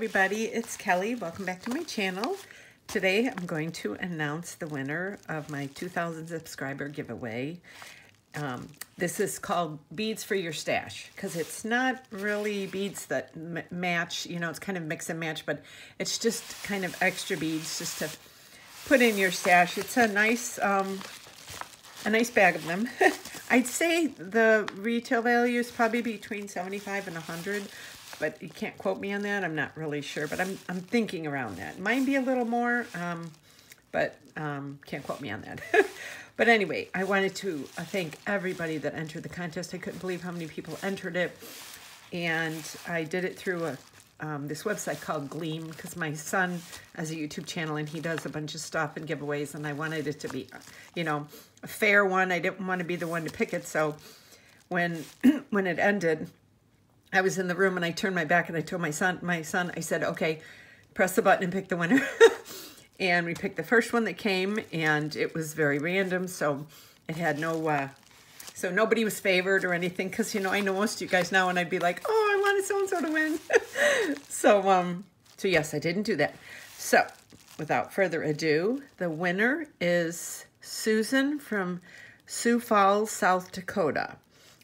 everybody, it's Kelly. Welcome back to my channel. Today I'm going to announce the winner of my 2,000 subscriber giveaway. This is called Beads for Your Stash because it's not really beads that match, you know, it's kind of mix and match, but it's just kind of extra beads just to put in your stash. It's a nice bag of them. I'd say the retail value is probably between 75 and 100, but you can't quote me on that. I'm not really sure, but I'm thinking around that. Might be a little more, but can't quote me on that. But anyway, I wanted to thank everybody that entered the contest. I couldn't believe how many people entered it, and I did it through this website called Gleam because my son has a YouTube channel and he does a bunch of stuff and giveaways, and I wanted it to be, you know, a fair one. I didn't want to be the one to pick it. So when when it ended, I was in the room and I turned my back and I told my son, I said, okay, press the button and pick the winner. And we picked the first one that came, and it was very random, so it had no, so nobody was favored or anything, because, you know, I know most of you guys now, and I'd be like, oh, I wanted so-and-so to win. So yes, I didn't do that. So, without further ado, the winner is Susan from Sioux Falls, South Dakota.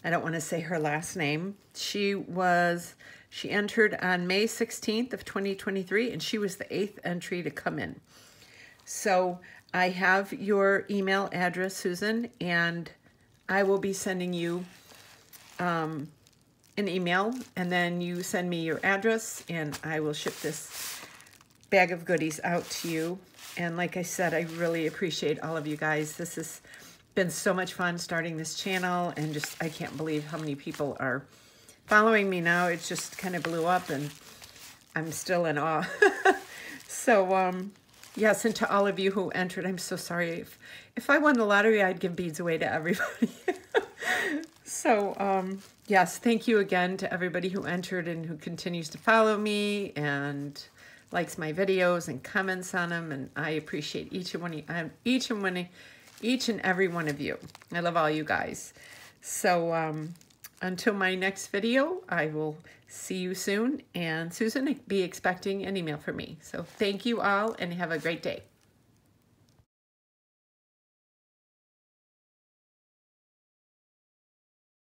I don't want to say her last name. She entered on May 16th of 2023, and she was the 8th entry to come in. So I have your email address, Susan, and I will be sending you an email, and then you send me your address, and I will ship this bag of goodies out to you. And like I said, I really appreciate all of you guys. This has been so much fun starting this channel, and just I can't believe how many people are following me now. It just kind of blew up, and I'm still in awe. So, yes, and to all of you who entered, I'm so sorry. If I won the lottery, I'd give beads away to everybody. So, yes, thank you again to everybody who entered and who continues to follow me and likes my videos and comments on them, and I appreciate each and every one of you. I love all you guys. So, until my next video, I will see you soon. And Susan, be expecting an email from me. So thank you all and have a great day.